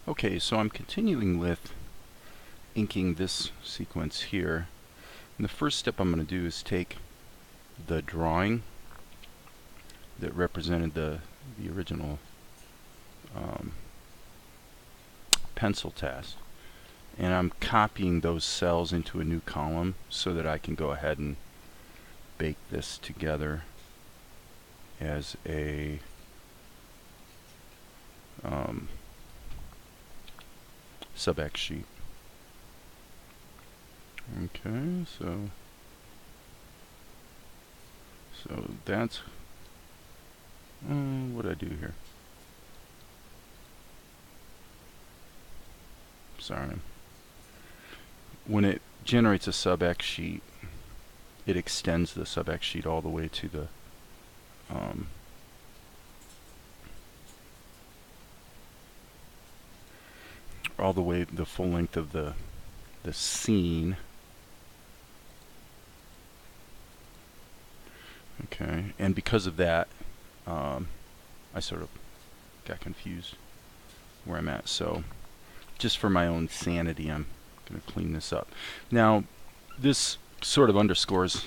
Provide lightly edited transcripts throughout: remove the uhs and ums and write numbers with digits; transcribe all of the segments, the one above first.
Okay, so I'm continuing with inking this sequence here. And the first step I'm going to do is take the drawing that represented the original pencil task, and I'm copying those cells into a new column so that I can go ahead and bake this together as a subx sheet. Okay, so that's what do I do here? Sorry. When it generates a subx sheet, it extends the subx sheet all the way to the the full length of the scene. Okay, and because of that, I sort of got confused where I'm at. So just for my own sanity, I'm going to clean this up. Now, this sort of underscores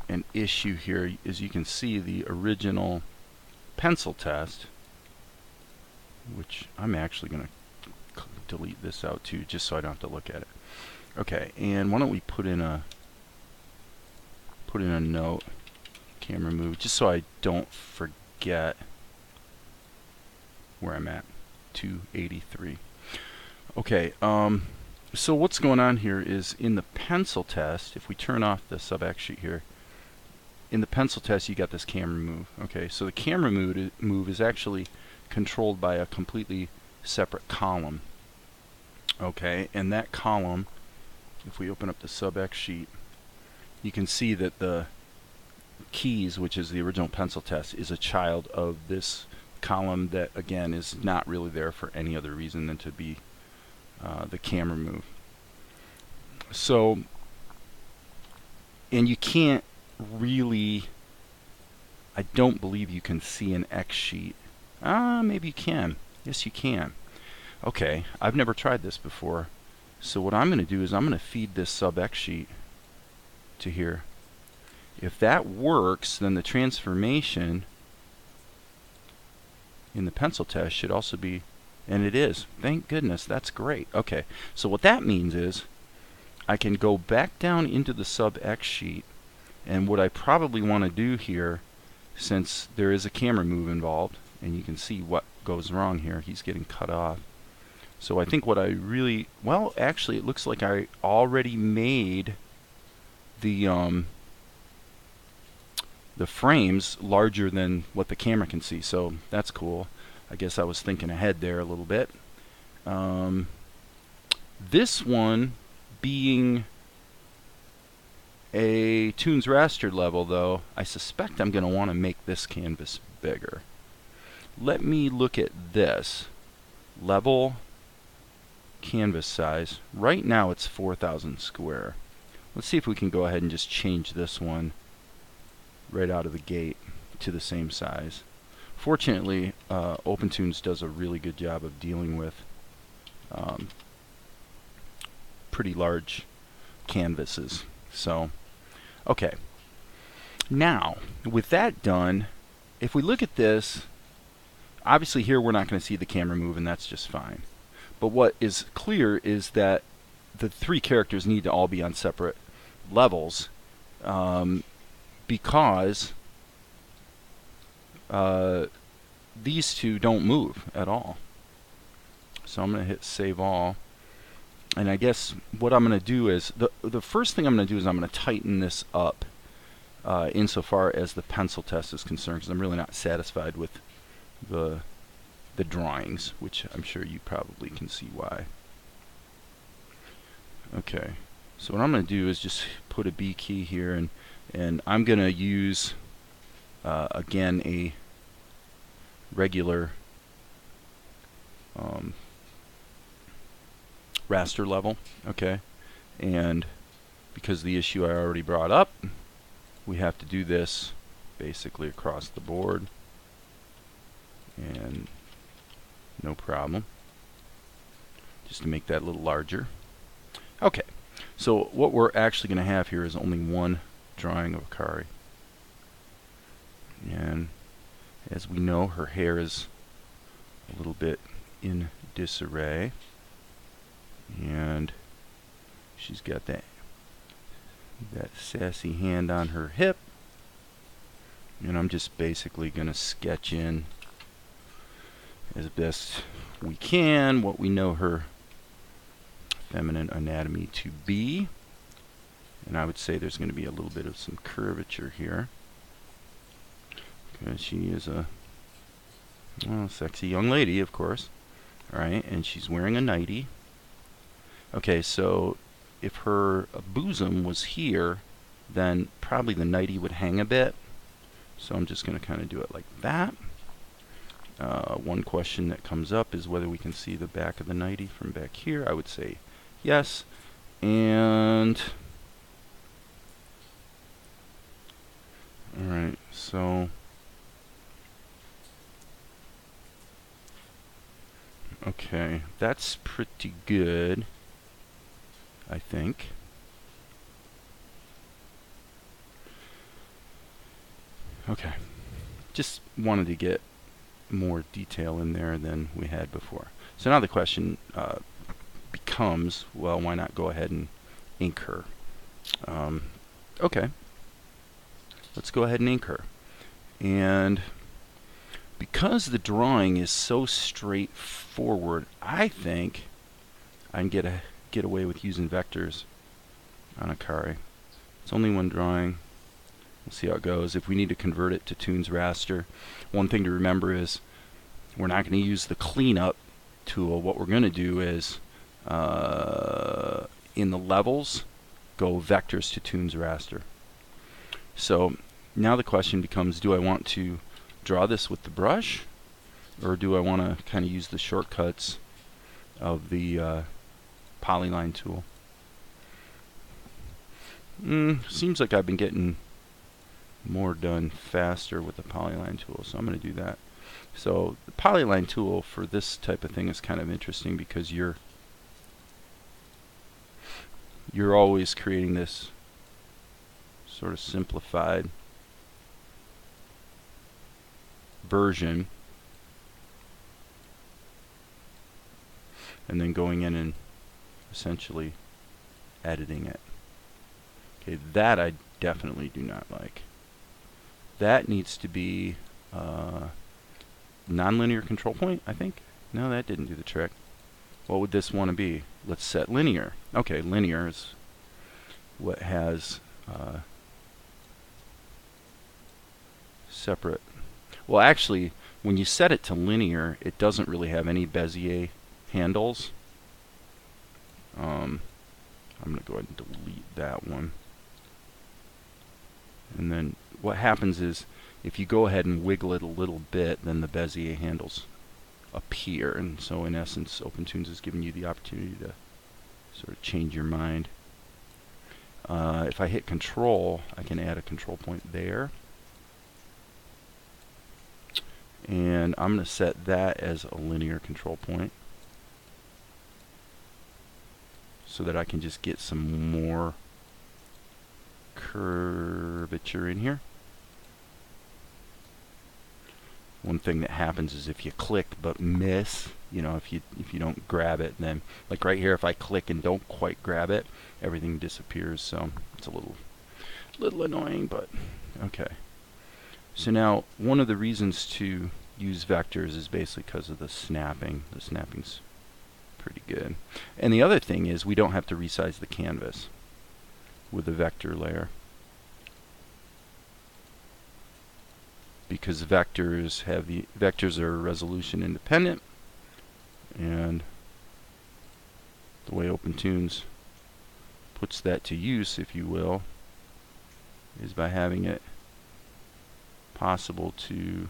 an issue here. As you can see, the original pencil test, which I'm actually going to delete this out too, just so I don't have to look at it. Okay, and why don't we put in a note, camera move, just so I don't forget where I'm at. 283. Okay, so what's going on here is in the pencil test, if we turn off the subx sheet here, in the pencil test you got this camera move. Okay, so the camera move is actually controlled by a completely separate column. Okay, and that column, if we open up the subx sheet, you can see that the keys, which is the original pencil test, is a child of this column that again is not really there for any other reason than to be the camera move. So, and you can't really, I don't believe you can see an X sheet. Maybe you can. Yes, you can. Okay, I've never tried this before. So what I'm going to do is I'm going to feed this subx sheet to here. If that works, then the transformation in the pencil test should also be, and it is. Thank goodness, that's great. Okay, so what that means is I can go back down into the subx sheet, and what I probably want to do here, since there is a camera move involved, and you can see what goes wrong here, he's getting cut off. So I think what I really, well, actually it looks like I already made the frames larger than what the camera can see, so that's cool. I guess I was thinking ahead there a little bit. This one being a Toonz raster level, though, I suspect I'm going to want to make this canvas bigger. Let me look at this. Level canvas size. Right now it's 4,000 square. Let's see if we can go ahead and just change this one right out of the gate to the same size. Fortunately, OPENTOONZ does a really good job of dealing with pretty large canvases. So, okay. Now, with that done, if we look at this, obviously here we're not going to see the camera move, and that's just fine. But what is clear is that the three characters need to all be on separate levels, because these two don't move at all. So I'm going to hit save all, and I guess what I'm going to do is the first thing I'm going to do is I'm going to tighten this up insofar as the pencil test is concerned, because I'm really not satisfied with the drawings, which I'm sure you probably can see why. Okay, so what I'm going to do is just put a B key here, and I'm going to use again a regular raster level. Okay, and because the issue I already brought up, we have to do this basically across the board, and no problem. just to make that a little larger. Okay, so what we're actually going to have here is only one drawing of Akari. And as we know, her hair is a little bit in disarray. And she's got that sassy hand on her hip. And I'm just basically going to sketch in as best we can what we know her feminine anatomy to be. And I would say there's going to be a little bit of some curvature here, because she is a sexy young lady, of course. Alright, and she's wearing a nightie. Okay, so if her bosom was here, then probably the nightie would hang a bit. So I'm just going to kind of do it like that. One question that comes up is whether we can see the back of the nightie from back here. I would say yes. And alright, so okay, that's pretty good, I think. Okay, just wanted to get more detail in there than we had before. So now the question becomes, well, why not go ahead and ink her? Okay, let's go ahead and ink her. And because the drawing is so straightforward, I think I can get away with using vectors on Akari. It's only one drawing. We'll see how it goes. If we need to convert it to Toonz raster, one thing to remember is we're not going to use the cleanup tool. What we're going to do is in the levels, go vectors to Toonz raster. So now the question becomes, do I want to draw this with the brush, or do I want to kind of use the shortcuts of the polyline tool? Seems like I've been getting more done faster with the polyline tool, so I'm going to do that. So the polyline tool for this type of thing is kind of interesting, because you're always creating this sort of simplified version and then going in and essentially editing it. Okay, that I definitely do not like. That needs to be nonlinear control point, I think. No, that didn't do the trick. What would this want to be? Let's set linear. Okay, linear is what has separate. Well, actually, when you set it to linear, it doesn't really have any Bezier handles. I'm going to go ahead and delete that one. And then what happens is, if you go ahead and wiggle it a little bit, then the Bezier handles appear. And so in essence, OPENTOONZ is giving you the opportunity to sort of change your mind. If I hit control, I can add a control point there. And I'm going to set that as a linear control point, so that I can just get some more curvature in here. One thing that happens is if you click but miss, you know, if you don't grab it, then like right here, if I click and don't quite grab it, everything disappears. So it's a little annoying, but okay. So now one of the reasons to use vectors is basically because of the snapping. The snapping's pretty good. And the other thing is we don't have to resize the canvas with the vector layer, because vectors are resolution independent, and the way OPENTOONZ puts that to use, if you will, is by having it possible to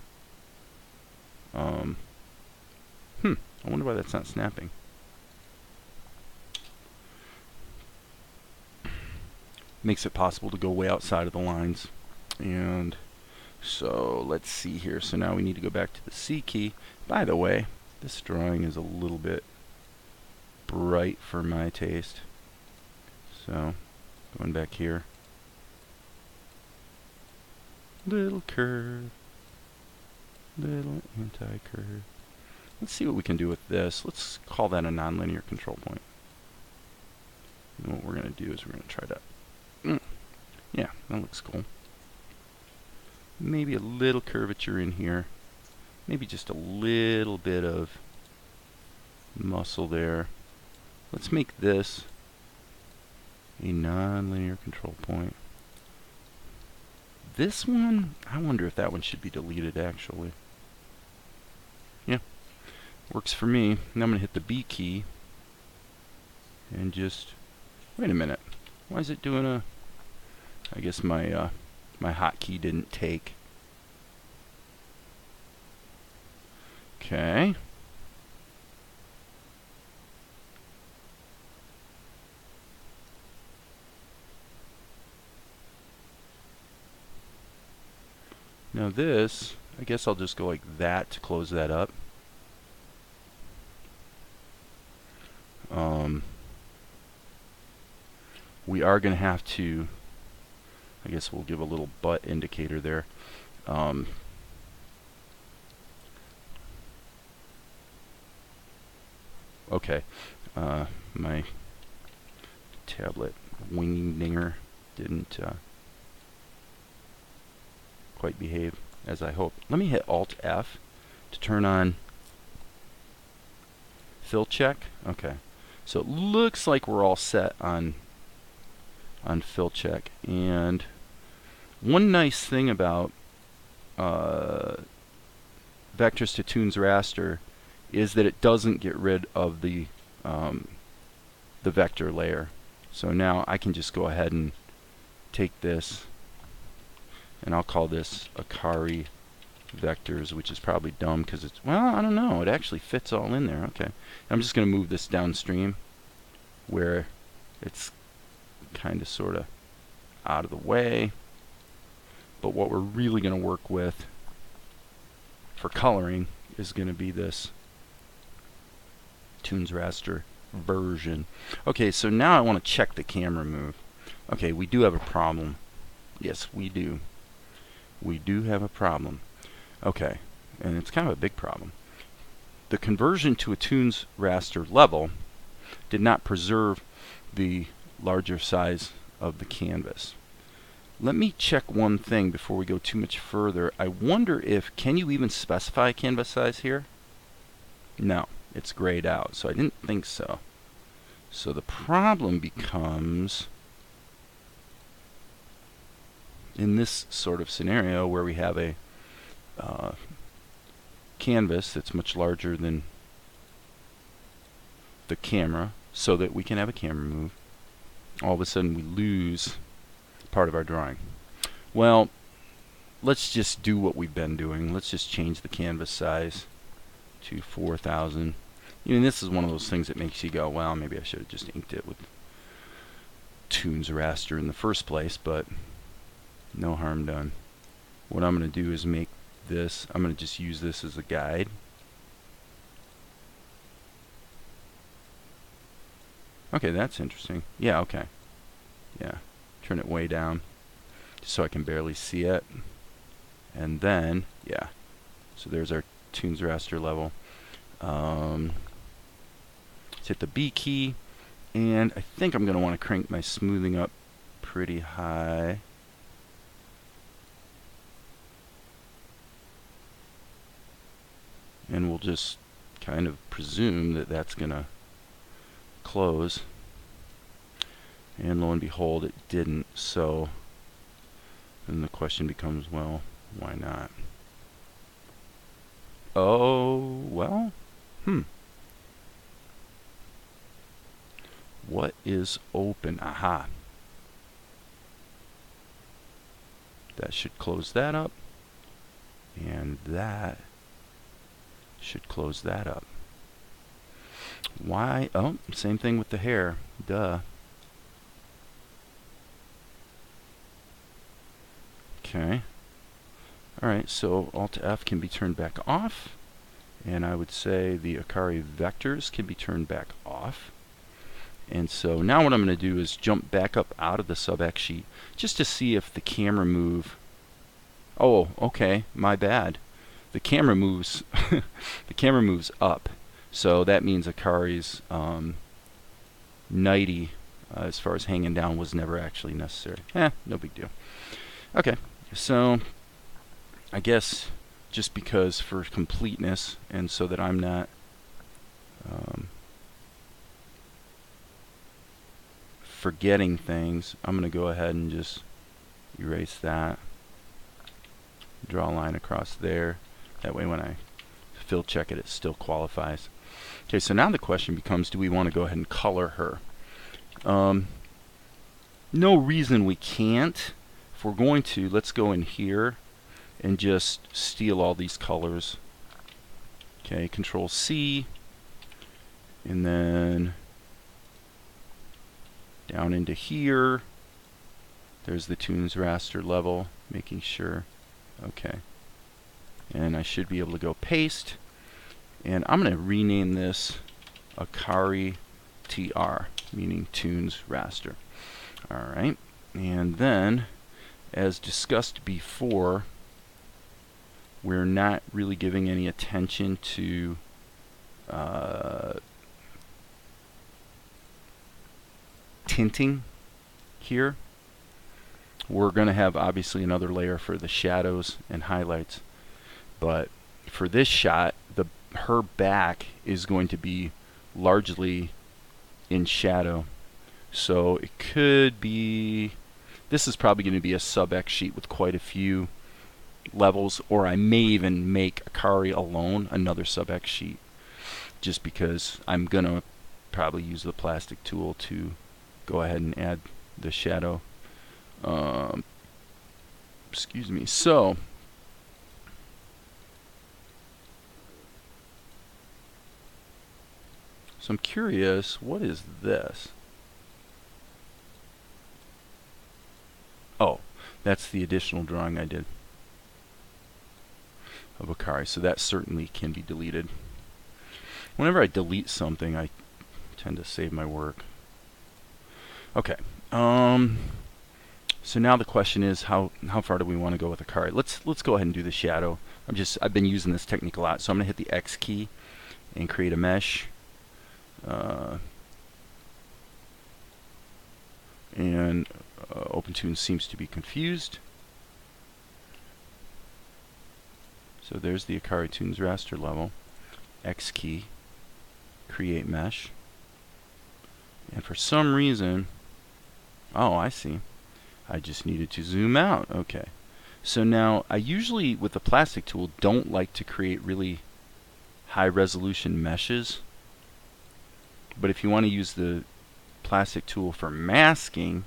I wonder why that's not snapping. Makes it possible to go way outside of the lines. And so let's see here. So now we need to go back to the C key. By the way, this drawing is a little bit bright for my taste. So, going back here. Little curve. Little anti-curve. Let's see what we can do with this. Let's call that a nonlinear control point. And what we're going to do is we're going to try to... yeah, that looks cool. Maybe a little curvature in here. Maybe just a little bit of muscle there. Let's make this a nonlinear control point. This one, I wonder if that one should be deleted actually. Yeah, works for me. Now I'm going to hit the B key and just, wait a minute. Why is it doing a, I guess my my hotkey didn't take. Okay. Now this, I guess I'll just go like that to close that up. We are going to have to, I guess we'll give a little butt indicator there. Okay, my tablet wingdinger didn't quite behave as I hoped. Let me hit Alt F to turn on fill check. Okay, so it looks like we're all set on fill check. And one nice thing about Vectors to Toons Raster is that it doesn't get rid of the vector layer. So now I can just go ahead and take this, and I'll call this Akari Vectors, which is probably dumb because it's, well, I don't know, it actually fits all in there. Okay, I'm just going to move this downstream where it's kind of sort of out of the way. But what we're really going to work with for coloring is going to be this Toons Raster version. Okay, so now I want to check the camera move. Okay, we do have a problem. Yes, we do. We do have a problem. Okay, and it's kind of a big problem. The conversion to a Toons Raster level did not preserve the larger size of the canvas. Let me check one thing before we go too much further. I wonder if, can you even specify canvas size here? No, it's grayed out, so I didn't think so. So the problem becomes, in this sort of scenario where we have a canvas that's much larger than the camera, so that we can have a camera move, all of a sudden we lose part of our drawing. Well, let's just do what we've been doing. Let's just change the canvas size to 4,000. You know, this is one of those things that makes you go, well, maybe I should have just inked it with Toons Raster in the first place, but no harm done. What I'm going to do is make this, I'm going to just use this as a guide. Okay, that's interesting. Yeah, okay. Yeah, turn it way down just so I can barely see it. And then, yeah, so there's our Toons Raster level. Let's hit the B key, and I think I'm going to want to crank my smoothing up pretty high. And we'll just kind of presume that that's going to close. And lo and behold, it didn't. So then the question becomes, well, why not? Oh, well, what is open? Aha. That should close that up. And that should close that up. Why? Oh, same thing with the hair. Duh. Okay. Alright, so Alt F can be turned back off. And I would say the Akari Vectors can be turned back off. And so now what I'm going to do is jump back up out of the sub-X sheet just to see if the camera move. Oh, okay, my bad. The camera moves. The camera moves up, so that means Akari's 90 as far as hanging down was never actually necessary. No big deal. Okay, so I guess just because for completeness and so that I'm not forgetting things, I'm going to go ahead and just erase that. Draw a line across there. That way when I fill check it, it still qualifies. Okay, so now the question becomes, do we want to go ahead and color her? No reason we can't. If we're going to, let's go in here and just steal all these colors. Okay, Control C, and then down into here. There's the Toons raster level, making sure. Okay. And I should be able to go paste. And I'm going to rename this Akari TR, meaning Toons raster. Alright. And then, as discussed before, we're not really giving any attention to tinting here. We're going to have obviously another layer for the shadows and highlights, but for this shot, her back is going to be largely in shadow. So it could be, this is probably going to be a sub-X sheet with quite a few levels, or I may even make Akari alone another sub-X sheet, just because I'm going to probably use the plastic tool to go ahead and add the shadow. Excuse me. So I'm curious, what is this? Oh, that's the additional drawing I did of Akari, so that certainly can be deleted. Whenever I delete something, I tend to save my work. Okay. So now the question is, how far do we want to go with Akari? Let's go ahead and do the shadow. I've been using this technique a lot, so I'm going to hit the X key and create a mesh. And OPENTOONZ seems to be confused. So there's the Akari Toons raster level. X key, create mesh. And for some reason, oh, I see. I just needed to zoom out. Okay. So now, I usually, with the plastic tool, don't like to create really high resolution meshes. But if you want to use the plastic tool for masking,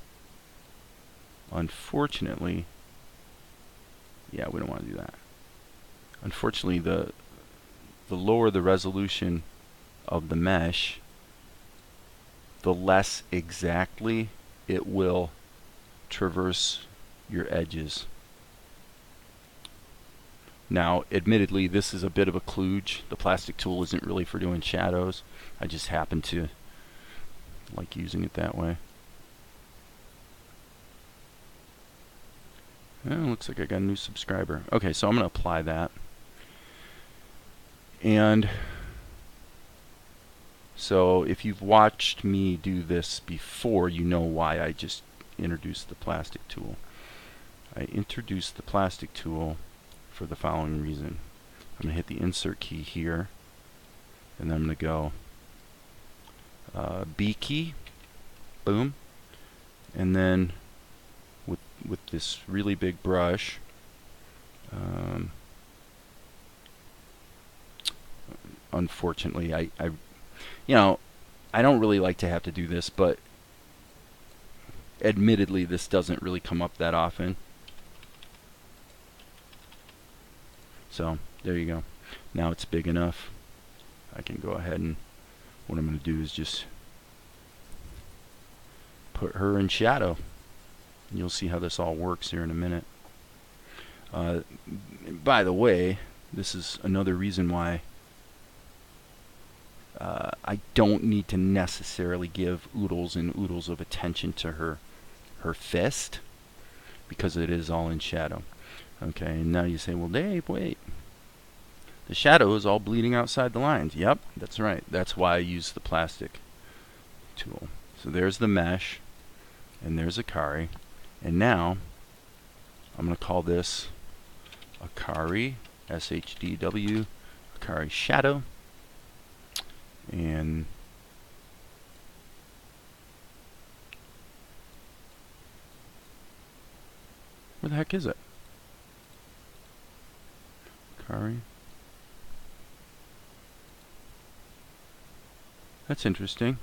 unfortunately, yeah, we don't want to do that. Unfortunately, the lower the resolution of the mesh, the less exactly it will traverse your edges. Now, admittedly, this is a bit of a kludge. The plastic tool isn't really for doing shadows. I just happen to like using it that way. Well, looks like I got a new subscriber. Okay, so I'm going to apply that. And so if you've watched me do this before, you know why I just introduced the plastic tool. I introduced the plastic tool for the following reason. I'm going to hit the insert key here, and then I'm going to go B key, boom, and then with this really big brush, unfortunately, I don't really like to have to do this, but admittedly, this doesn't really come up that often. So there you go. Now it's big enough. I can go ahead, and what I'm going to do is just put her in shadow. You'll see how this all works here in a minute. By the way, this is another reason why I don't need to necessarily give oodles and oodles of attention to her fist, because it is all in shadow. Okay, and now you say, well, Dave, wait. The shadow is all bleeding outside the lines. Yep, that's right. That's why I use the plastic tool. So there's the mesh, and there's Akari. And now, I'm going to call this Akari, SHDW, Akari Shadow. And where the heck is it? Akari. That's interesting.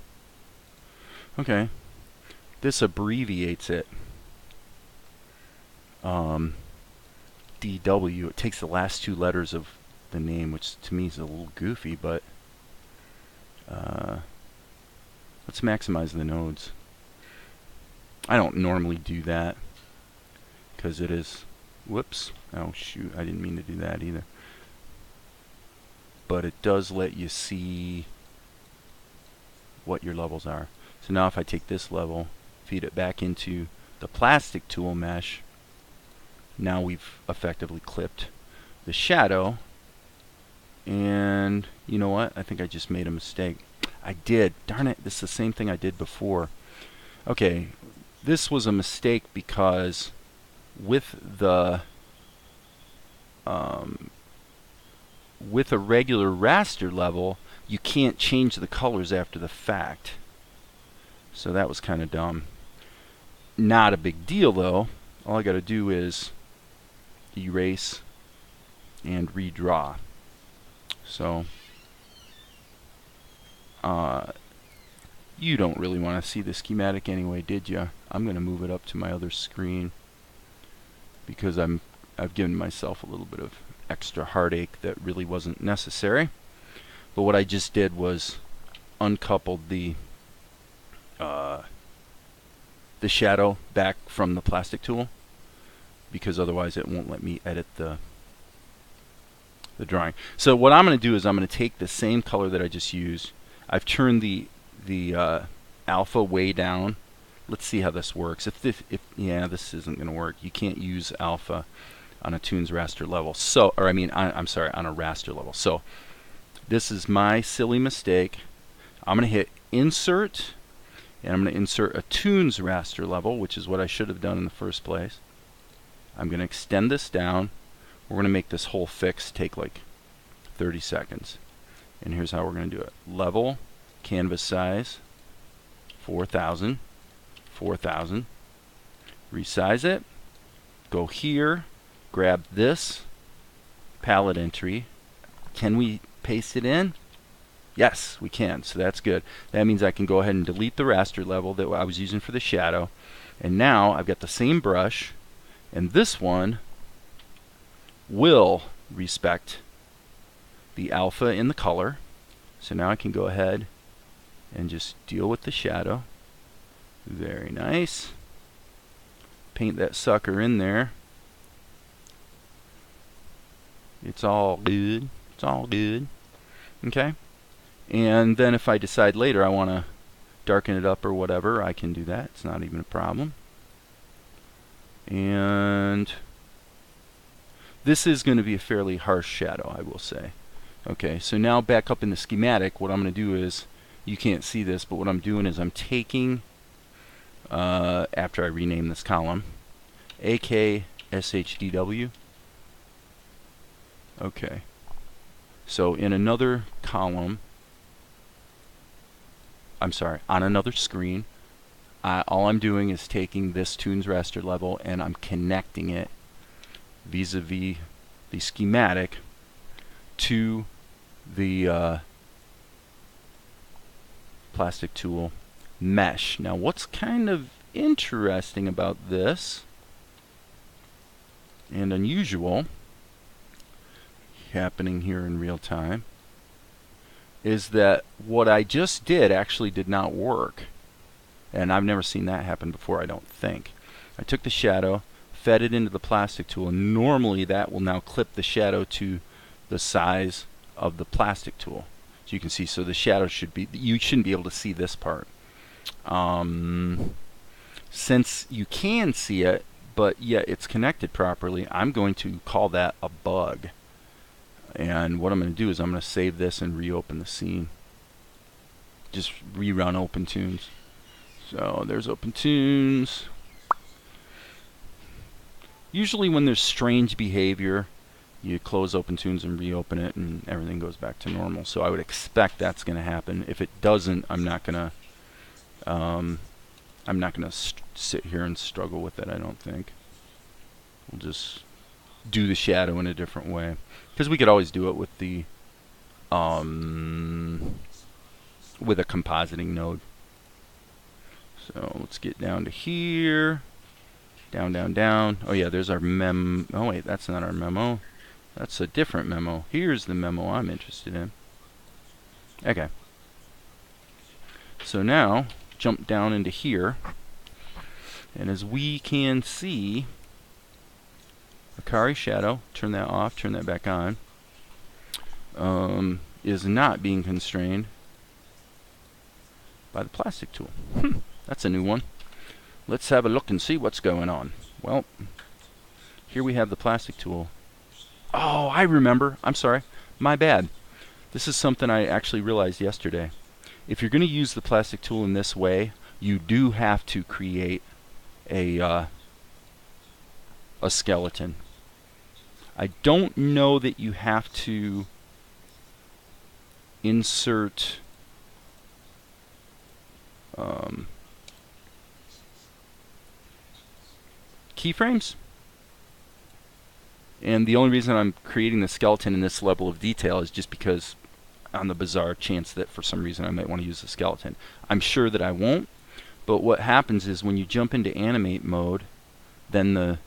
Okay. This abbreviates it. DW. It takes the last two letters of the name, which to me is a little goofy, but let's maximize the nodes. I don't normally do that because it is, whoops, oh shoot, I didn't mean to do that either. But it does let you see what your levels are. So now if I take this level, feed it back into the plastic tool mesh, now we've effectively clipped the shadow. And you know what? I think I just made a mistake. I did. Darn it. This is the same thing I did before. Okay. This was a mistake because with a regular raster level, you can't change the colors after the fact. So that was kind of dumb. Not a big deal though. All I got to do is erase and redraw. So you don't really want to see the schematic anyway, did you? I'm going to move it up to my other screen because I've given myself a little bit of extra heartache that really wasn't necessary. But what I just did was uncoupled the shadow back from the plastic tool, because otherwise it won't let me edit the drawing. So what I'm going to do is I'm going to take the same color that I just used. I've turned the alpha way down. Let's see how this works. Yeah, this isn't going to work. You can't use alpha on a Toonz raster level. So, or I mean, I'm sorry, on a raster level. So this is my silly mistake. I'm going to hit insert, and I'm going to insert a Toonz raster level, which is what I should have done in the first place. I'm going to extend this down. We're going to make this whole fix take like 30 seconds. And here's how we're going to do it. Level, canvas size, 4,000, 4,000. Resize it. Go here. Grab this palette entry. Can we paste it in? Yes, we can. So that's good. That means I can go ahead and delete the raster level that I was using for the shadow. And now I've got the same brush. And this one will respect the alpha in the color. So now I can go ahead and just deal with the shadow. Very nice. Paint that sucker in there. It's all good. It's all good. Okay. And then if I decide later I want to darken it up or whatever, I can do that. It's not even a problem. And this is going to be a fairly harsh shadow, I will say. Okay, so now back up in the schematic, what I'm going to do is, you can't see this, but what I'm doing is I'm taking, after I rename this column, AKSHDW. Okay, so in another column, I'm sorry, on another screen, all I'm doing is taking this Toonz raster level and I'm connecting it vis-a-vis the schematic to the plastic tool mesh. Now what's kind of interesting about this and unusual happening here in real time is that what I just did actually did not work. And I've never seen that happen before, I don't think. I took the shadow, fed it into the plastic tool, and normally that will now clip the shadow to the size of the plastic tool. So you can see, so the shadow should be, you shouldn't be able to see this part. Since you can see it, but yet it's connected properly, I'm going to call that a bug. And what I'm going to do is I'm going to save this and reopen the scene. Just rerun OpenToonz. So there's OpenToonz. Usually when there's strange behavior, you close OpenToonz and reopen it and everything goes back to normal. So I would expect that's going to happen. If it doesn't, I'm not going to sit here and struggle with it, I don't think. We'll just do the shadow in a different way. Because we could always do it with the with a compositing node. So let's get down to here. Down, down, down. Oh yeah, there's our mem. Oh wait, that's not our memo. That's a different memo. Here's the memo I'm interested in. Okay. So now, jump down into here. And as we can see, Akari shadow, turn that off, turn that back on, is not being constrained by the plastic tool. That's a new one. Let's have a look and see what's going on. Well, here we have the plastic tool. Oh, I remember. I'm sorry. My bad. This is something I actually realized yesterday. If you're going to use the plastic tool in this way, you do have to create a skeleton. I don't know that you have to insert keyframes. And the only reason I'm creating the skeleton in this level of detail is just because on the bizarre chance that for some reason I might want to use the skeleton. I'm sure that I won't, but what happens is when you jump into animate mode, then the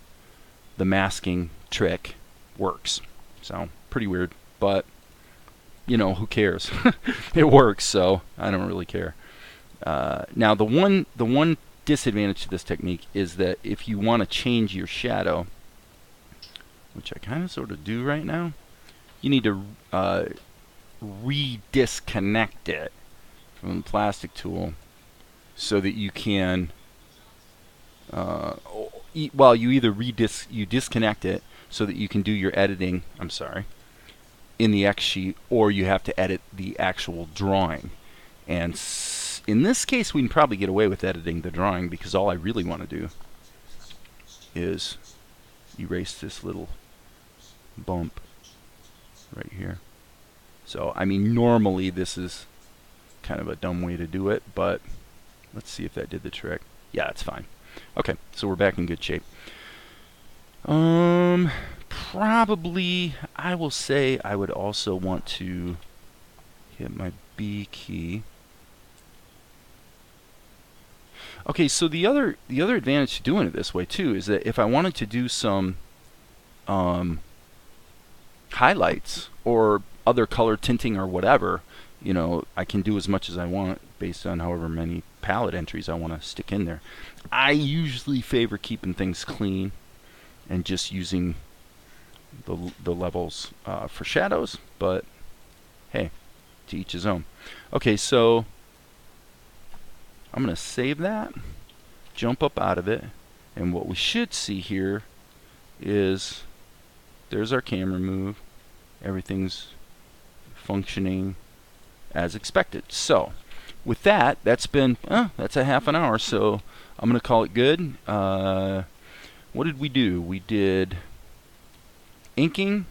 masking trick works. So pretty weird, but you know, who cares? It works, so I don't really care. Now the one disadvantage to this technique is that if you want to change your shadow, which I kind of sort of do right now, you need to re-disconnect it from the plastic tool so that you can well, you either disconnect it so that you can do your editing, I'm sorry, in the X sheet, or you have to edit the actual drawing. And in this case, we can probably get away with editing the drawing because all I really want to do is erase this little bump right here. So, I mean, normally this is kind of a dumb way to do it, but let's see if that did the trick. Yeah, it's fine. Okay, so we're back in good shape. Probably, I will say I would also want to hit my B key. Okay, so the other advantage to doing it this way too is that if I wanted to do some highlights or other color tinting or whatever, you know, I can do as much as I want based on however many palette entries I want to stick in there. I usually favor keeping things clean and just using the levels for shadows, but hey, to each his own. Okay, so I'm going to save that, jump up out of it, and what we should see here is there's our camera move. Everything's functioning as expected. So with that, that's been that's a half an hour, so I'm going to call it good. What did we do? We did inking,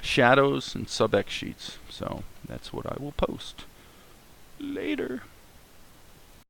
shadows, and subxsheets. So that's what I will post later.